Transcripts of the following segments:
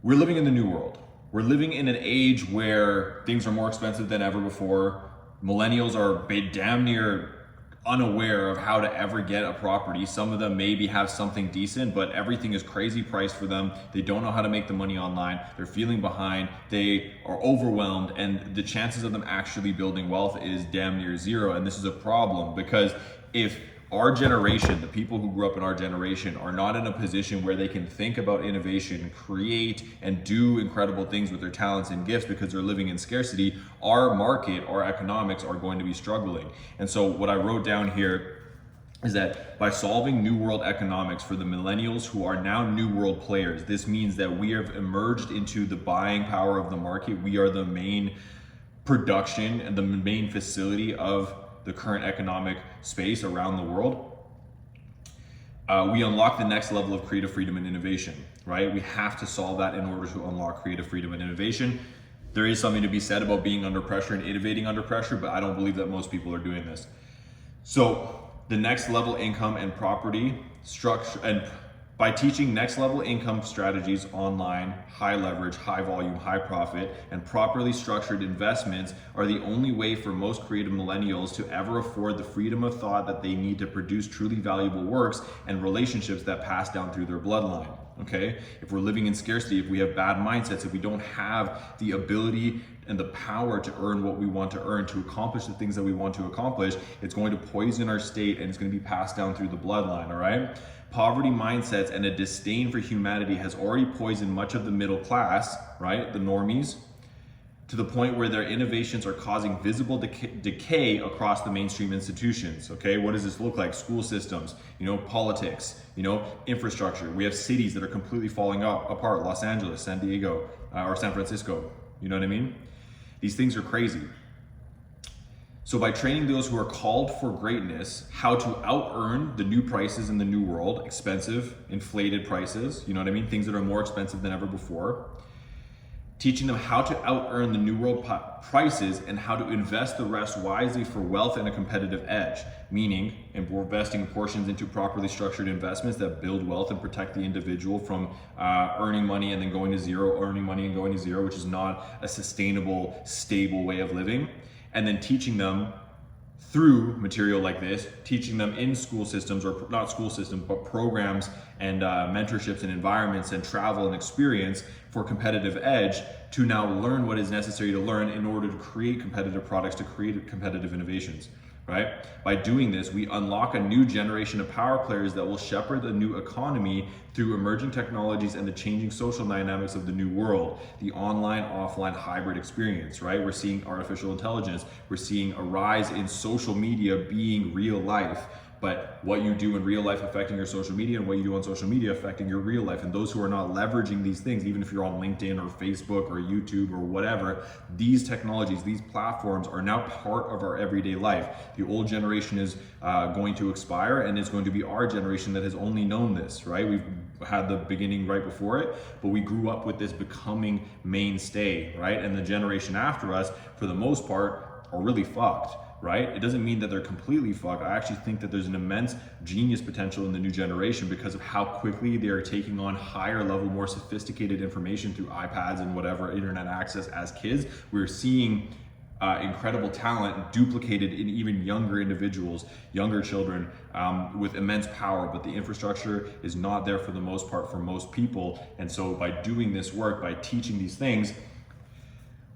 we're living in the new world. We're living in an age where things are more expensive than ever before. Millennials are damn near unaware of how to ever get a property. Some of them maybe have something decent, but everything is crazy priced for them. They don't know how to make the money online. They're feeling behind. They are overwhelmed, and the chances of them actually building wealth is damn near zero. And this is a problem because if our generation, the people who grew up in our generation, are not in a position where they can think about innovation, create, and do incredible things with their talents and gifts because they're living in scarcity, our market, our economics are going to be struggling. And so what I wrote down here is that by solving new world economics for the millennials who are now new world players, this means that we have emerged into the buying power of the market. We are the main production and the main facility of the current economic space around the world. We unlock the next level of creative freedom and innovation, right? We have to solve that in order to unlock creative freedom and innovation. There is something to be said about being under pressure and innovating under pressure, but I don't believe that most people are doing this. So the next level income and property structure, and by teaching next level income strategies online, high leverage, high volume, high profit, and properly structured investments are the only way for most creative millennials to ever afford the freedom of thought that they need to produce truly valuable works and relationships that pass down through their bloodline. Okay? If we're living in scarcity, if we have bad mindsets, if we don't have the ability and the power to earn what we want to earn, to accomplish the things that we want to accomplish, it's going to poison our state and it's going to be passed down through the bloodline, all right? Poverty mindsets and a disdain for humanity has already poisoned much of the middle class, right? The normies, to the point where their innovations are causing visible decay across the mainstream institutions, okay? What does this look like? School systems, politics, infrastructure. We have cities that are completely falling apart, Los Angeles, San Diego, or San Francisco, you know what I mean? These things are crazy. So by training those who are called for greatness, how to out-earn the new prices in the new world, expensive, inflated prices, you know what I mean? Things that are more expensive than ever before. Teaching them how to out-earn the new world prices and how to invest the rest wisely for wealth and a competitive edge, meaning investing portions into properly structured investments that build wealth and protect the individual from earning money and then going to zero, earning money and going to zero, which is not a sustainable, stable way of living. And then teaching them through material like this, teaching them in school systems, or not school systems, but programs and mentorships and environments and travel and experience for competitive edge to now learn what is necessary to learn in order to create competitive products, to create competitive innovations, right? By doing this, we unlock a new generation of power players that will shepherd the new economy through emerging technologies and the changing social dynamics of the new world, the online, offline hybrid experience, right? We're seeing artificial intelligence. We're seeing a rise in social media being real life, but what you do in real life affecting your social media and what you do on social media affecting your real life. And those who are not leveraging these things, even if you're on LinkedIn or Facebook or YouTube or whatever, these technologies, these platforms are now part of our everyday life. The old generation is going to expire, and it's going to be our generation that has only known this, right? We've had the beginning right before it, but we grew up with this becoming mainstay, right? And the generation after us, for the most part, are really fucked. Right? It doesn't mean that they're completely fucked. I actually think that there's an immense genius potential in the new generation because of how quickly they are taking on higher level, more sophisticated information through iPads and whatever internet access as kids. We're seeing incredible talent duplicated in even younger individuals, younger children with immense power, but the infrastructure is not there for the most part for most people. And so by doing this work, by teaching these things,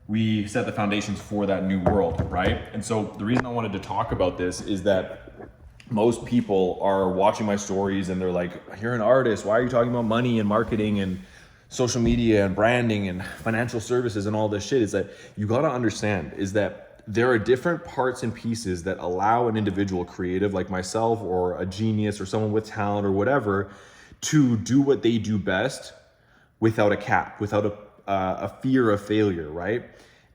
we set the foundations for that new world, right? And so the reason I wanted to talk about this is that most people are watching my stories and they're like, you're an artist, why are you talking about money and marketing and social media and branding and financial services and all this shit? Is that you gotta understand is that there are different parts and pieces that allow an individual creative like myself or a genius or someone with talent or whatever to do what they do best without a cap, without a fear of failure, right?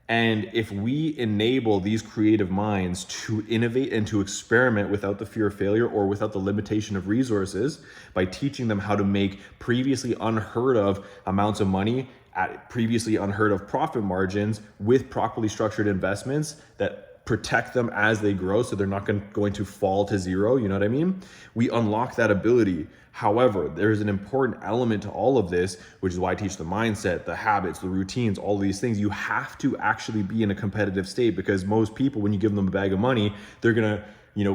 And if we enable these creative minds to innovate and to experiment without the fear of failure or without the limitation of resources, by teaching them how to make previously unheard of amounts of money at previously unheard of profit margins with properly structured investments that protect them as they grow so they're not going to fall to zero, you know what I mean? We unlock that ability. However, there's an important element to all of this, which is why I teach the mindset, the habits, the routines, all of these things. You have to actually be in a competitive state, because most people, when you give them a bag of money, they're gonna,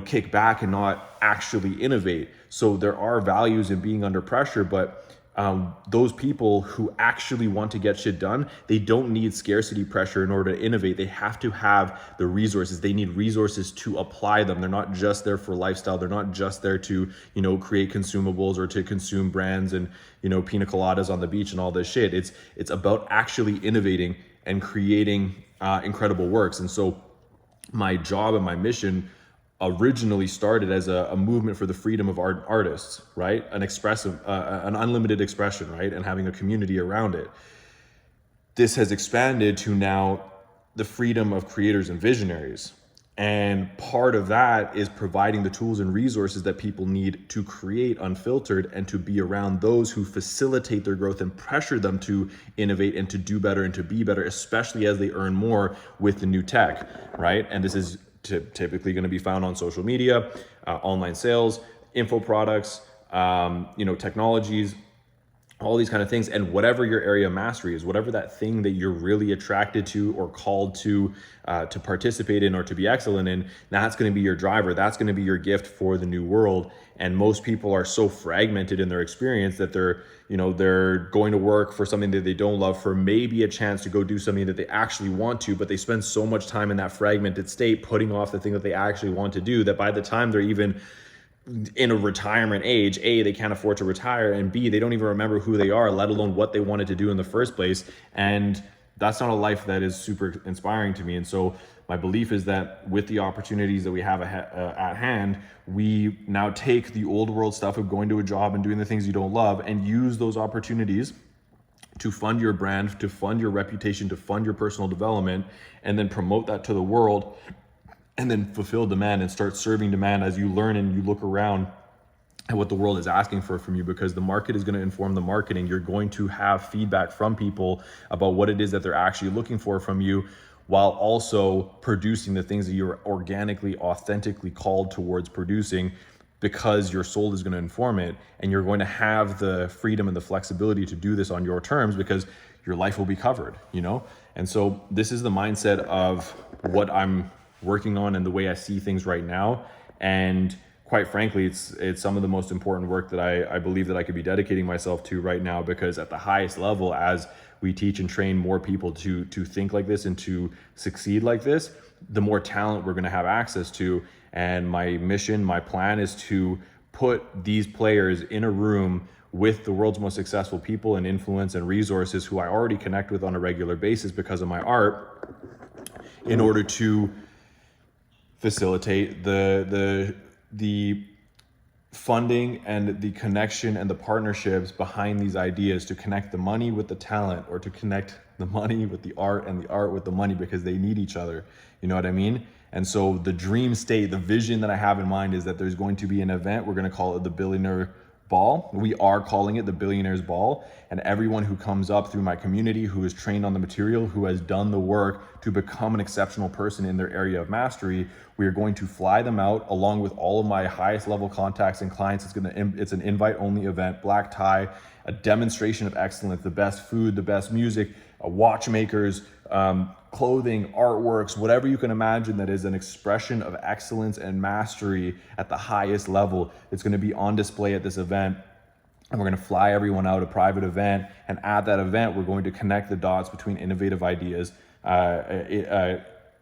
kick back and not actually innovate. So there are values in being under pressure, but those people who actually want to get shit done, they don't need scarcity pressure in order to innovate. They have to have the resources. They need resources to apply them. They're not just there for lifestyle. They're not just there to, create consumables or to consume brands and, pina coladas on the beach and all this shit. It's about actually innovating and creating incredible works. And so my job and my mission originally started as a movement for the freedom of artists, right? An unlimited expression, right? And having a community around it. This has expanded to now the freedom of creators and visionaries. And part of that is providing the tools and resources that people need to create unfiltered and to be around those who facilitate their growth and pressure them to innovate and to do better and to be better, especially as they earn more with the new tech, right? And this is typically going to be found on social media, online sales, info products, technologies, all these kind of things. And whatever your area of mastery is, whatever that thing that you're really attracted to or called to participate in or to be excellent in, that's going to be your driver. That's going to be your gift for the new world. And most people are so fragmented in their experience that they're going to work for something that they don't love for maybe a chance to go do something that they actually want to, but they spend so much time in that fragmented state putting off the thing that they actually want to do that by the time they're even in a retirement age, A, they can't afford to retire, and B, they don't even remember who they are, let alone what they wanted to do in the first place. And that's not a life that is super inspiring to me. And so my belief is that with the opportunities that we have at hand, we now take the old world stuff of going to a job and doing the things you don't love and use those opportunities to fund your brand, to fund your reputation, to fund your personal development, and then promote that to the world, and then fulfill demand and start serving demand as you learn and you look around at what the world is asking for from you, because the market is going to inform the marketing. You're going to have feedback from people about what it is that they're actually looking for from you, while also producing the things that you're organically, authentically called towards producing, because your soul is going to inform it, and you're going to have the freedom and the flexibility to do this on your terms because your life will be covered, And so this is the mindset of what I'm working on and the way I see things right now. And quite frankly, it's some of the most important work that I believe that I could be dedicating myself to right now, because at the highest level, as we teach and train more people to think like this and to succeed like this, the more talent we're going to have access to. And my mission, my plan is to put these players in a room with the world's most successful people and influence and resources who I already connect with on a regular basis because of my art, in order to facilitate the funding and the connection and the partnerships behind these ideas, to connect the money with the talent, or to connect the money with the art and the art with the money, because they need each other. You know what I mean? And so the dream state, the vision that I have in mind is that there's going to be an event. We're going to call it the Billionaire Ball. We are calling it the Billionaires Ball. And everyone who comes up through my community, who is trained on the material, who has done the work to become an exceptional person in their area of mastery, we are going to fly them out along with all of my highest level contacts and clients. It's an invite only event, black tie, a demonstration of excellence, the best food, the best music, watchmakers, clothing, artworks, whatever you can imagine that is an expression of excellence and mastery at the highest level. It's going to be on display at this event. And we're going to fly everyone out, a private event. And at that event, we're going to connect the dots between innovative ideas,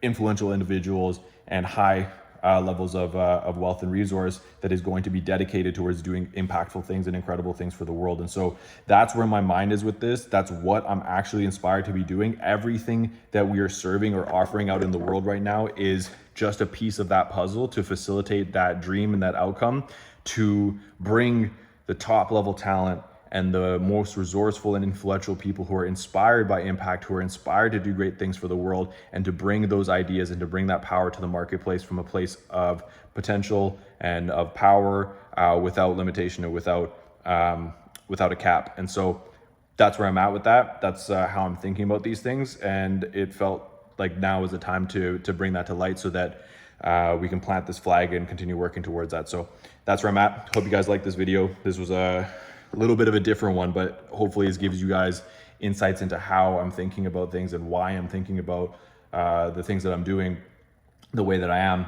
influential individuals, and high levels of wealth and resource that is going to be dedicated towards doing impactful things and incredible things for the world. And so that's where my mind is with this. That's what I'm actually inspired to be doing. Everything that we are serving or offering out in the world right now is just a piece of that puzzle to facilitate that dream and that outcome, to bring the top level talent and the most resourceful and influential people who are inspired by impact, who are inspired to do great things for the world, and to bring those ideas and to bring that power to the marketplace from a place of potential and of power, without limitation or without a cap. And so that's where I'm at with that. That's how I'm thinking about these things. And it felt like now is the time to bring that to light so that we can plant this flag and continue working towards that. So that's where I'm at. Hope you guys like this video. This was a little bit of a different one, but hopefully it gives you guys insights into how I'm thinking about things and why I'm thinking about the things that I'm doing the way that I am,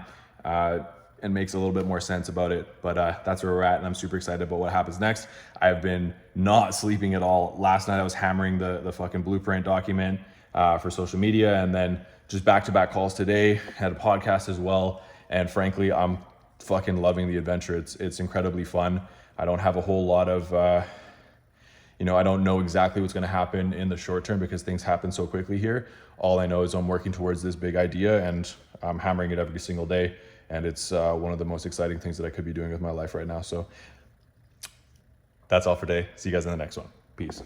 and makes a little bit more sense about it. But that's where we're at, and I'm super excited about what happens next. I've been not sleeping at all. Last night I was hammering the fucking blueprint document for social media, and then just back-to-back calls today, had a podcast as well. And frankly, I'm fucking loving the adventure. It's incredibly fun. I don't have a whole lot of, I don't know exactly what's going to happen in the short term because things happen so quickly here. All I know is I'm working towards this big idea, and I'm hammering it every single day. And it's one of the most exciting things that I could be doing with my life right now. So that's all for today. See you guys in the next one. Peace.